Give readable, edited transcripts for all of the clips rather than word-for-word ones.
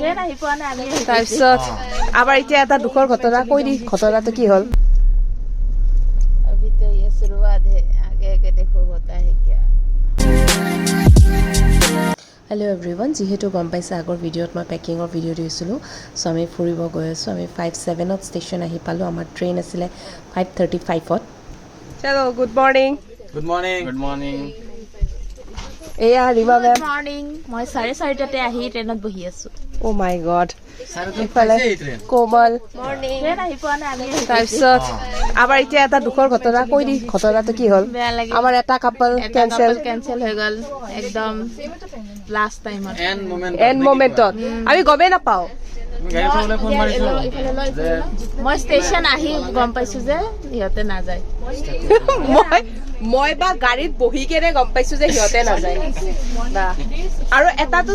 তাৰপিছত আবাৰ এতিয়া এটা দুখৰ ঘটনা কৈ দি ঘটনাটো কি হ'ল अभी तो ये शुरुआत है आगे आगे देखो होता है क्या हेलो एवरीवन যিহেতু গম পাইছে আগৰ ভিডিঅ'ত মই পেকিঙৰ ভিডিঅ' দিছিলোঁ সো আমি ফুৰিব গৈ আছোঁ আমি 57ত ষ্টেচন আহি পালোঁ আমাৰ ট্ৰেইন আছিলে 5:35ত চলো good morning Good morning. Good morning. এয়া ৰিমা মেম गुड मॉर्निंग মই 4:30তে আহি ট্ৰেইনত বহি আছো ও মাই গড ইফালে কোমল ট্ৰেইন আহি পোৱা নাই আমি তাৰপিছত আবাৰ এতিয়া এটা দুখৰ ঘটনা কৈ দি ঘটনাটো কি হ'ল বেয়া লাগে আমাৰ এটা কাপল কেনসেল হৈ গ'ল একদম লাষ্ট টাইমত এণ্ড মোমেণ্টত আমি গমেই নাপাওঁ মই ষ্টেচন আহি গম পাইছো যে ইহঁতে নাযায় মই বা গাড়ীত বহি কেনে গম পাইছো যে সিহঁতে নাযায় আৰু এটাটো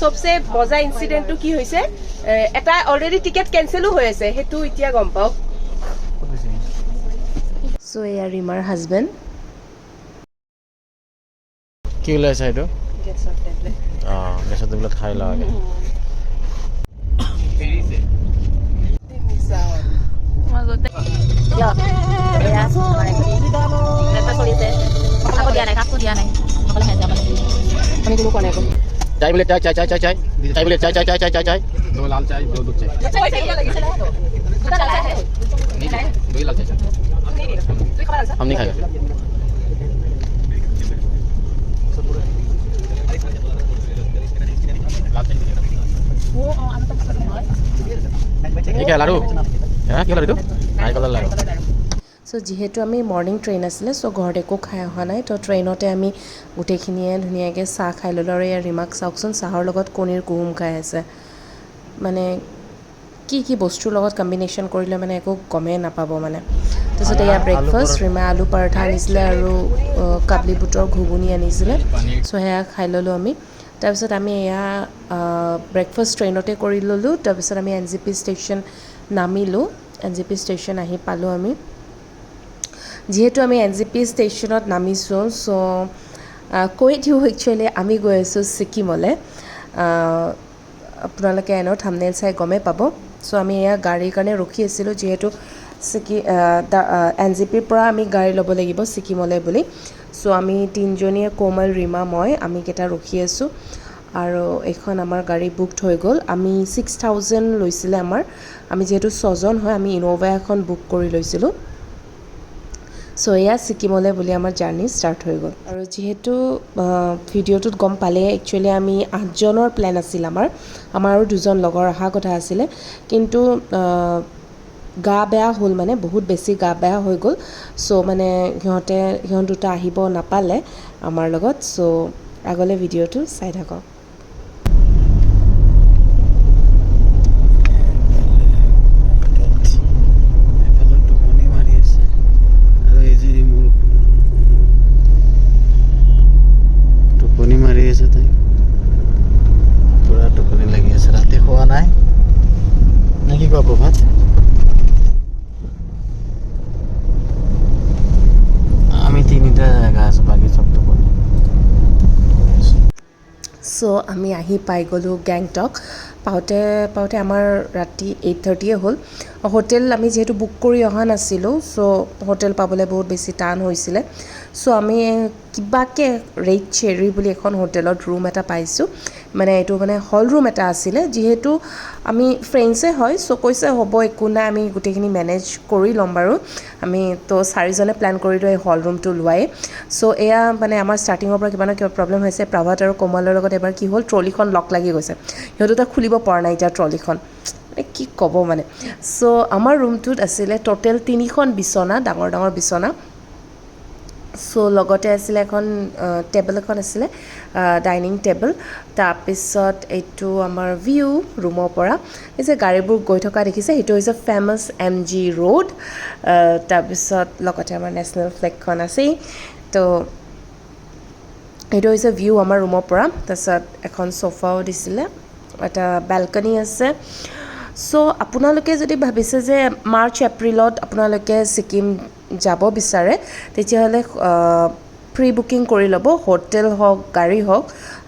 চবচে মজা ইনচিডেণ্টটো কি হৈছে এটা অলৰেডি টিকেট কেনচেলো হৈ আছে সেইটো এতিয়া গম পাওঁ চ' এয়া ৰিমাৰ হাজবেণ্ড কি ওলাইছে এইটো গেছৰ টেবলেট খাই লওঁ আগে মই গোটেই কাকো দিয়া নাই আমি কোনো কোৱা নাই চাই বোলে চাই চাই চাই চাই চাই চাই বোলে চাই চাই চাই চাই চাই চাই দो লাল চাই দो दूध चाय दो ही लाल चाय हम नहीं खाएगा ये क्या लाडू क्या क्या लाडू नारिकলৰ লাডু চ' যিহেতু আমি মৰ্ণিং ট্ৰেইন আছিলে চ' ঘৰত একো খাই অহা নাই তো ট্ৰেইনতে আমি গোটেইখিনিয়ে ধুনীয়াকৈ চাহ খাই ল'লোঁ আৰু ইয়াৰ ৰিমাক চাওকচোন চাহৰ লগত কণীৰ কুহুম খাই আছে মানে কি বস্তুৰ লগত কম্বিনেশ্যন কৰিলে মানে একো গমেই নাপাব মানে তাৰপিছত এয়া ব্ৰেকফাষ্ট ৰিমা আলু পৰঠা আনিছিলে আৰু কাবলি বুটৰ ঘুগুনি আনিছিলে চ' সেয়া খাই ল'লোঁ আমি তাৰপিছত আমি এয়া ব্ৰেকফাষ্ট ট্ৰেইনতে কৰি ল'লোঁ তাৰপিছত আমি NJP ষ্টেচন নামিলোঁ NJP ষ্টেচন আহি পালোঁ আমি যিহেতু আমি NJP ষ্টেচনত নামিছোঁ চ' কৈ দিওঁ একচুৱেলি আমি গৈ আছোঁ ছিকিমলৈ আপোনালোকে এনেও থাম্বনেইল চাই গমেই পাব চ' আমি এয়া গাড়ীৰ কাৰণে ৰখি আছিলোঁ যিহেতু NJPৰ পৰা আমি গাড়ী ল'ব লাগিব ছিকিমলৈ বুলি চ' আমি তিনিজনীয়ে কোমল ৰিমা মই আমি কেইটা ৰখি আছোঁ আৰু এইখন আমাৰ গাড়ী বুকড হৈ গ'ল আমি 6,000 লৈছিলে আমাৰ আমি যিহেতু 6জন হয় আমি ইন'ভা এখন বুক কৰি লৈছিলোঁ চ' এয়া ছিকিমলৈ বুলি আমাৰ জাৰ্ণি ষ্টাৰ্ট হৈ গ'ল আৰু যিহেতু ভিডিঅ'টোত গম পালে একচুৱেলি আমি 8জনৰ প্লেন আছিল আমাৰ আৰু 2জন লগৰ অহা কথা আছিলে কিন্তু গা বেয়া হ'ল মানে বহুত বেছি গা বেয়া হৈ গ'ল চ' মানে সিহঁত দুটা আহিব নাপালে আমাৰ লগত চ' আগলৈ ভিডিঅ'টো চাই থাকক प्रभात আমি তিনিটা জায়গা আছে বাকি সব তো বলি চ' আমি আহি পাই গ'লোঁ গেংটক পাওঁতে আমাৰ ৰাতি 8:30 হ'ল হোটেল আমি যিহেতু বুক কৰি অহা নাছিলোঁ চ' হোটেল পাবলৈ বহুত বেছি টান হৈছিলে চ' আমি কিবাকৈ ৰেড চেৰী বুলি এখন হোটেলত ৰুম এটা পাইছোঁ মানে এইটো মানে হল ৰুম এটা আছিলে যিহেতু আমি ফ্ৰেণ্ডছে হয় চ' কৈছে হ'ব একো নাই আমি গোটেইখিনি মেনেজ কৰি ল'ম বাৰু আমি তো 4জনে প্লেন কৰিলোঁ এই হল ৰুমটো লোৱাই চ' এয়া মানে আমাৰ ষ্টাৰ্টিঙৰ পৰা কিবা না কিবা প্ৰব্লেম হৈছে প্ৰভাত আৰু কোমলৰ লগত এবাৰ কি হ'ল ট্ৰলিখন লক লাগি গৈছে সিহঁত দুটা খুলিব পৰা নাই এতিয়া ট্ৰলিখন কি ক'ব মানে চ' আমাৰ ৰুমটোত আছিলে টোটেল 3খন বিচনা ডাঙৰ বিচনা চ' লগতে আছিলে এখন টেবল এখন আছিলে ডাইনিং টেবল তাৰপিছত এইটো আমাৰ ভিউ ৰুমৰ পৰা এই যে গাড়ীবোৰ গৈ থকা দেখিছে সেইটো হৈছে ফেমাছ MG ৰোড তাৰপিছত লগতে আমাৰ নেশ্যনেল ফ্লেগখন আছেই তো এইটো হৈছে ভিউ আমাৰ ৰুমৰ পৰা তাৰপিছত এখন সোফাও দিছিলে এটা বেলকনি আছে চ' আপোনালোকে যদি ভাবিছে যে মাৰ্চ এপ্ৰিলত আপোনালোকে ছিকিম যাব বিচাৰে তেতিয়াহ'লে প্ৰি বুকিং কৰি ল'ব, হোটেল হওক গাড়ী হওক।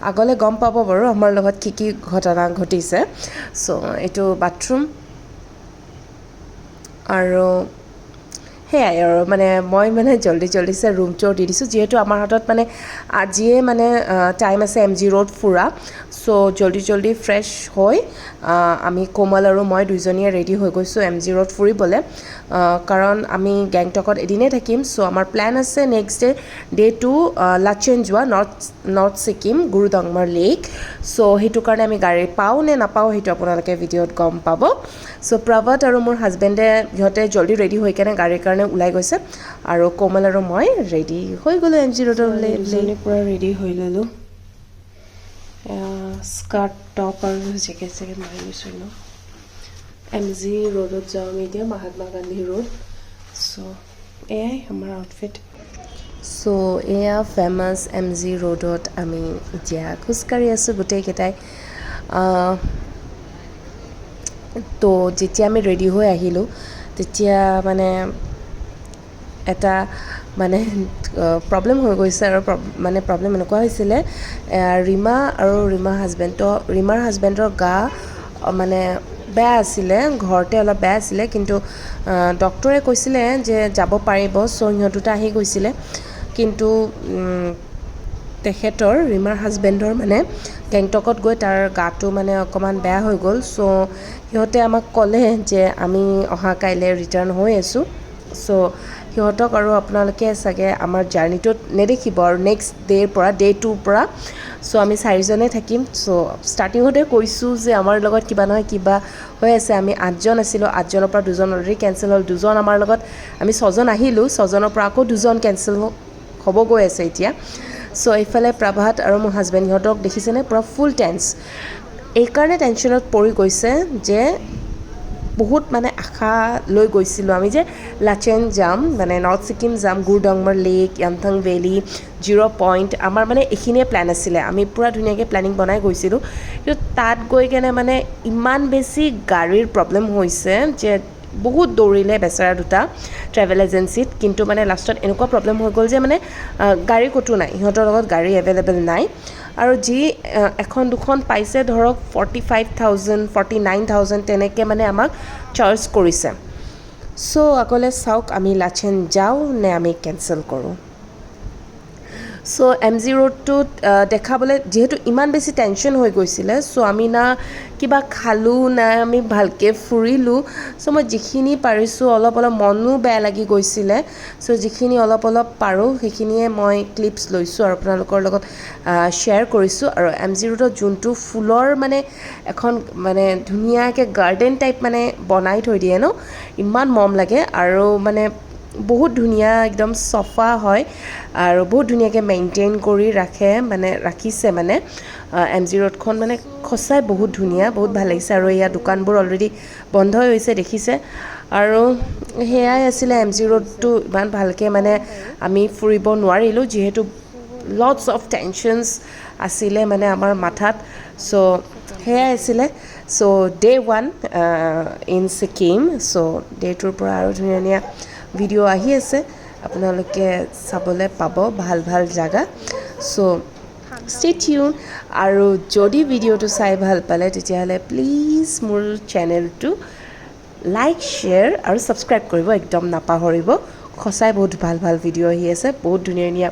আগলৈ গম পাব বাৰু আমাৰ লগত কি ঘটনা ঘটিছে। চ' এইটো বাথৰুম আৰু সেয়াই আৰু মানে মই মানে জল্দিছে ৰুম টুৰ দি দিছোঁ, যিহেতু আমাৰ হাতত মানে আজিয়ে মানে টাইম আছে MG ৰোড ফুৰা। চ' জল্দি ফ্ৰেছ হৈ আমি কোমল আৰু মই দুইজনীয়ে ৰেডি হৈ গৈছোঁ MG ৰোড ফুৰিবলৈ, কাৰণ আমি গেংটকত এদিনেই থাকিম। চ' আমাৰ প্লেন আছে নেক্সট ডে 2 লাচেন যোৱা, নৰ্থ ছিকিম গুৰুডংমাৰ লেক। চ' সেইটো কাৰণে আমি গাড়ী পাওঁ নে নাপাওঁ সেইটো আপোনালোকে ভিডিঅ'ত গম পাব। চ' প্ৰভাত আৰু মোৰ হাজবেণ্ডে সিহঁতে জল্দি ৰেডি হৈ কেনে গাড়ীৰ কাৰণে ওলাই গৈছে, আৰু কোমল আৰু মই ৰেডি হৈ গ'লোঁ MG ৰোডলৈ। পূৰা ৰেডি হৈ ল'লোঁ, স্কাৰ্ট টপ আৰু জেকেট মাৰি লৈছোঁ ন। MG ৰোডত যাওঁ আমি এতিয়া, মহাত্মা গান্ধী ৰোড। চ' এয়াই আমাৰ আউটফিট। চ' এয়া ফেমাছ MG ৰোডত আমি এতিয়া খোজকাঢ়ি আছোঁ গোটেইকেইটাই। তো যেতিয়া আমি ৰেডি হৈ আহিলোঁ তেতিয়া মানে এটা মানে প্ৰব্লেম হৈ গৈছে, আৰু মানে প্ৰব্লেম এনেকুৱা হৈছিলে, ৰীমা আৰু ৰীমাৰ হাজবেণ্ডৰ গা মানে বেয়া আছিলে, ঘৰতে অলপ বেয়া আছিলে, কিন্তু ডক্টৰে কৈছিলে যে যাব পাৰিব। চ' সিহঁত দুটা আহি গৈছিলে, কিন্তু তেখেতৰ ৰীমাৰ হাজবেণ্ডৰ মানে গেংটকত গৈ তাৰ গাটো মানে অকণমান বেয়া হৈ গ'ল। চ' সিহঁতে আমাক ক'লে যে আমি অহা কাইলৈ ৰিটাৰ্ণ হৈ আছোঁ। চ' সিহঁতক আৰু আপোনালোকে চাগে আমাৰ জাৰ্ণিটোত নেদেখিব আৰু নেক্সট ডে'ৰ পৰা ডে 2ৰ পৰা। চ' আমি 4জনে থাকিম। চ' ষ্টাৰ্টিঙতে কৈছোঁ যে আমাৰ লগত কিবা নহয় কিবা হৈ আছে। আমি 8জন আছিলোঁ, 8জনৰ পৰা 2জন অলৰেডি কেঞ্চেল হ'ল, 2জন আমাৰ লগত, আমি 6জন আহিলোঁ, 6জনৰ পৰা আকৌ 2জন কেঞ্চেল হ'ব গৈ আছে এতিয়া। চ' এইফালে প্ৰভাত আৰু মোৰ হাজবেণ্ড, সিহঁতক দেখিছেনে পুৰা ফুল টেন্স। এইকাৰণে টেনশ্যনত পৰি গৈছে যে বহুত মানে আশা লৈ গৈছিলোঁ আমি যে লাচেন যাম, মানে নৰ্থ ছিকিম যাম, Gurudongmar lake, Yumthang valley, 0 point, আমাৰ মানে এইখিনিয়ে প্লেন আছিলে। আমি পূৰা ধুনীয়াকৈ প্লেনিং বনাই গৈছিলোঁ, কিন্তু তাত গৈ কেনে মানে ইমান বেছি গাড়ীৰ প্ৰব্লেম হৈছে যে বহুত দৌৰিলে বেচেৰা দুটা ট্ৰেভেল এজেঞ্চিত, কিন্তু মানে লাষ্টত এনেকুৱা প্ৰব্লেম হৈ গ'ল যে মানে গাড়ী ক'তো নাই, সিহঁতৰ লগত গাড়ী এভেইলেবল নাই। আৰু যি এখন দুখন পাইছে ধৰক 45,000 49,000 তেনেকৈ মানে আমাক চাৰ্জ কৰিছে। চ' আগলৈ চাওক আমি লাচেন যাওঁ নে আমি কেঞ্চেল কৰোঁ। চ' MG ৰোডটোত দেখাবলৈ যিহেতু ইমান বেছি টেনশ্যন হৈ গৈছিলে, চ' আমি না কিবা খালোঁ না আমি ভালকৈ ফুৰিলোঁ। চ' মই যিখিনি পাৰিছোঁ অলপ মনো বেয়া লাগি গৈছিলে, চ' যিখিনি অলপ পাৰোঁ সেইখিনিয়ে মই ক্লিপছ লৈছোঁ আৰু আপোনালোকৰ লগত শ্বেয়াৰ কৰিছোঁ। আৰু MG ৰোডত যোনটো ফুলৰ মানে এখন মানে ধুনীয়াকৈ গাৰ্ডেন টাইপ মানে বনাই থৈ দিয়ে ন, ইমান মৰম লাগে। আৰু মানে বহুত ধুনীয়া একদম চফা হয় আৰু বহুত ধুনীয়াকৈ মেইনটেইন কৰি ৰাখিছে মানে MG ৰোডখন মানে সঁচাই বহুত ধুনীয়া, বহুত ভাল লাগিছে। আৰু এয়া দোকানবোৰ অলৰেডি বন্ধই হৈছে দেখিছে। আৰু সেয়াই আছিলে MG ৰোডটো, ইমান ভালকৈ মানে আমি ফুৰিব নোৱাৰিলোঁ যিহেতু লটছ অফ টেনশ্যনছ আছিলে মানে আমাৰ মাথাত। চ' সেয়াই আছিলে। চ' ডে 1 ইন ছিকিম। চ' ডে 2ৰ পৰা আৰু ধুনীয়া ভিডিঅ' আহি আছে, আপোনালোকে চাবলৈ পাব ভাল জাগা। চ' ষ্টে টিউন। আৰু যদি ভিডিঅ'টো চাই ভাল পালে তেতিয়াহ'লে প্লিজ মোৰ চেনেলটো লাইক, শ্বেয়াৰ আৰু ছাবস্ক্ৰাইব কৰিব একদম নাপাহৰিব। সঁচাই বহুত ভাল ভিডিঅ' আহি আছে, বহুত ধুনীয়া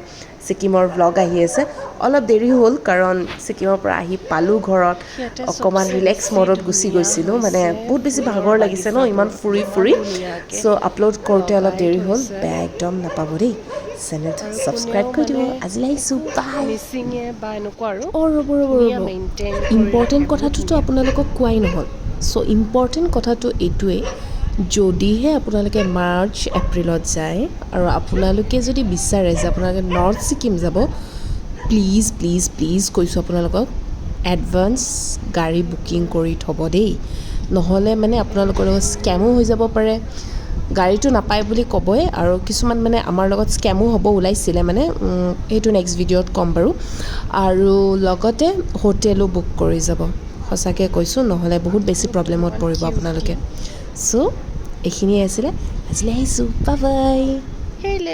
ছিকিমৰ ভ্লগ আহি আছে। অলপ দেৰি হ'ল কাৰণ ছিকিমৰ পৰা আহি পালোঁ ঘৰত, অকণমান ৰিলেক্স মডত গুচি গৈছিলোঁ, মানে বহুত বেছি ভাগৰ লাগিছে ন ইমান ফুৰি। চ' আপলোড কৰোঁতে অলপ দেৰি হ'ল, বেয়া একদম নাপাব দেই। চেনেলটো ছাবস্ক্ৰাইব কৰি দিব। আজিলৈ আহিছোঁ, বাই। বা এনেকুৱা আৰু ৰ'ব ইম্পৰ্টেণ্ট কথাটোতো আপোনালোকক কোৱাই নহ'ল। চ' ইম্পৰ্টেণ্ট কথাটো এইটোৱেই, যদিহে আপোনালোকে মাৰ্চ এপ্ৰিলত যায় আৰু আপোনালোকে যদি বিচাৰে যে আপোনালোকে নৰ্থ ছিকিম যাব, প্লিজ কৈছোঁ আপোনালোকক এডভান্স গাড়ী বুকিং কৰি থ'ব দেই, নহ'লে মানে আপোনালোকৰ লগত স্কেমো হৈ যাব পাৰে। গাড়ীটো নাপায় বুলি ক'বই, আৰু কিছুমান মানে আমাৰ লগত স্কেমো হ'ব ওলাইছিলে মানে, সেইটো নেক্সট ভিডিঅ'ত ক'ম বাৰু। আৰু লগতে হোটেলো বুক কৰি যাব, সঁচাকৈ কৈছোঁ, নহ'লে বহুত বেছি প্ৰব্লেমত পৰিব আপোনালোকে। চ' এইখিনিয়ে আছিলে, আজিলৈ আহিছোঁ, বাই। হেল্ল'।